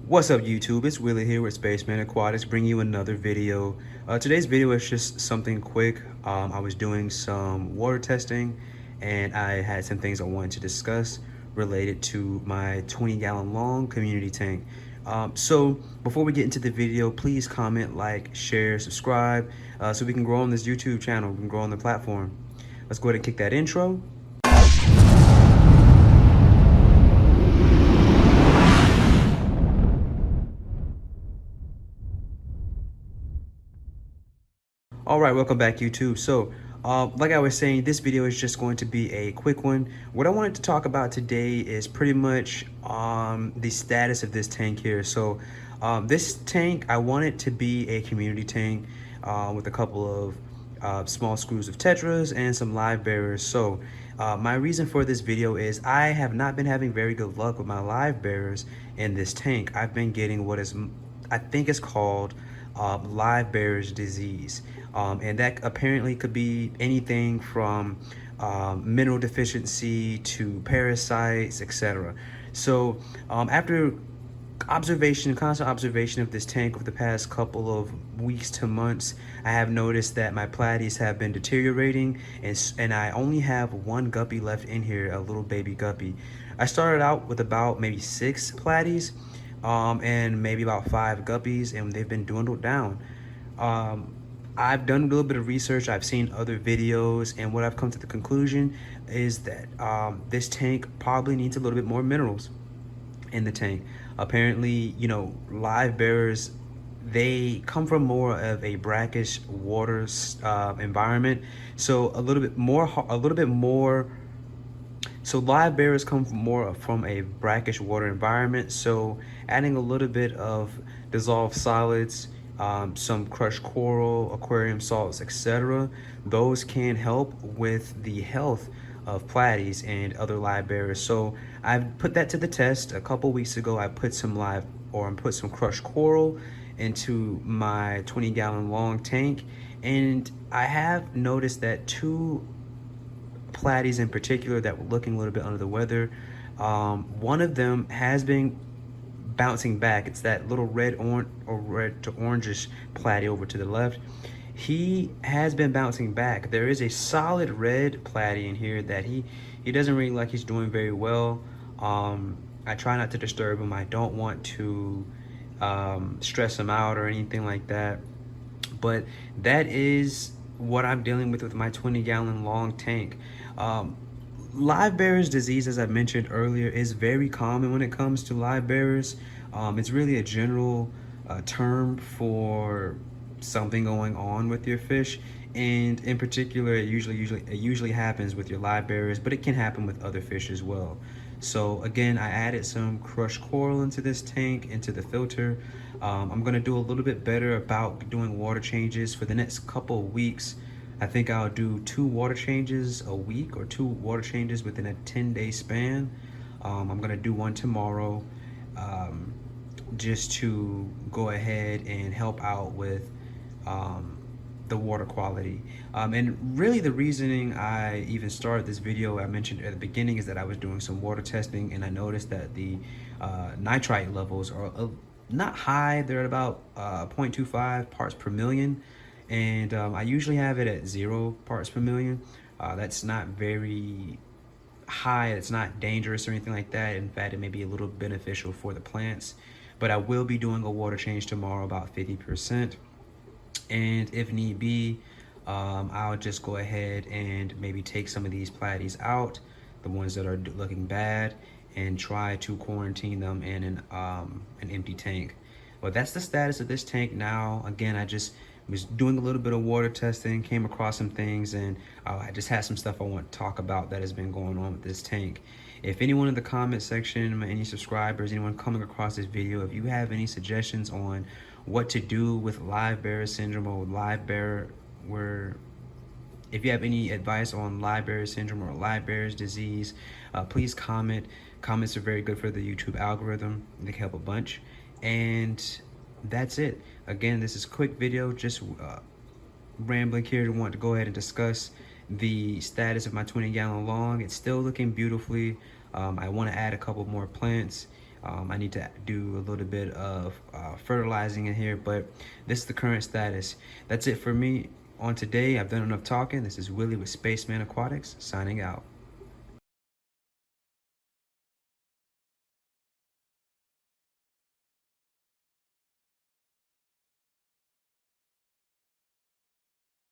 What's up YouTube? It's Willie here with Spaceman Aquatics, bringing you another video. Today's video is just something quick. I was doing some water testing and I had some things I wanted to discuss related to my 20-gallon long community tank. So before we get into the video, please comment, like, share, subscribe, so we can grow on this YouTube channel, we can grow on the platform. Let's go ahead and kick that intro. All right, welcome back YouTube. So like I was saying, this video is just going to be a quick one. What I wanted to talk about today is pretty much the status of this tank here. So this tank, I want it to be a community tank with a couple of small screws of tetras and some Livebearers. So my reason for this video is I have not been having very good luck with my Livebearers in this tank. I've been getting what is, I think is called Livebearer's disease. And that apparently could be anything from mineral deficiency to parasites, etc. So after constant observation of this tank over the past couple of weeks to months, I have noticed that my platies have been deteriorating, and I only have one guppy left in here, a little baby guppy. I started out with about maybe 6 platies and maybe about 5 guppies, and they've been dwindled down. I've done a little bit of research, I've seen other videos, and what I've come to the conclusion is that this tank probably needs a little bit more minerals in the tank. Apparently, you know, Livebearers, they come from more of a brackish water environment, so a little bit more. So Livebearers come from a brackish water environment, so adding a little bit of dissolved solids, some crushed coral, aquarium salts, etc., those can help with the health of platies and other Livebearers. So I've put that to the test. A couple weeks ago, I put some crushed coral into my 20-gallon long tank, and I have noticed that 2 platies in particular that were looking a little bit under the weather, one of them has been bouncing back. It's that little red to orangish platy over to the left. He has been bouncing back. There is a solid red platy in here that he doesn't really like. He's doing very well. I try not to disturb him. I don't want to stress him out or anything like that, but that is what I'm dealing with my 20-gallon long tank. Livebearer's disease, as I mentioned earlier, is very common when it comes to Livebearers. It's really a general term for something going on with your fish, and in particular, it usually happens with your Livebearers, but it can happen with other fish as well. So again, I added some crushed coral into this tank, into the filter. I'm gonna do a little bit better about doing water changes for the next couple of weeks. I think I'll do 2 water changes a week, or 2 water changes within a 10-day span. I'm gonna do one tomorrow, just to go ahead and help out with the water quality. And really the reasoning I even started this video, I mentioned at the beginning, is that I was doing some water testing, and I noticed that the nitrite levels are not high. They're at about 0.25 parts per million. And I usually have it at 0 parts per million. That's not very high. It's not dangerous or anything like that. In fact, it may be a little beneficial for the plants. But I will be doing a water change tomorrow, about 50%. And if need be, I'll just go ahead and maybe take some of these platies out, the ones that are looking bad, and try to quarantine them in an empty tank. Well, that's the status of this tank now. Again, I just was doing a little bit of water testing, came across some things, and I just had some stuff I want to talk about that has been going on with this tank. If anyone in the comment section, any subscribers, anyone coming across this video, if you have any suggestions on what to do with Livebearer syndrome or Livebearer, if you have any advice on Livebearer syndrome or Livebearer's disease, please comment. Comments are very good for the YouTube algorithm. They can help a bunch. And that's it. Again, this is a quick video, just rambling here to want to go ahead and discuss the status of my 20-gallon long. It's still looking beautifully. I want to add a couple more plants. I need to do a little bit of fertilizing in here, but this is the current status. That's it for me on today. I've done enough talking. This is Willie with Spaceman Aquatics, signing out.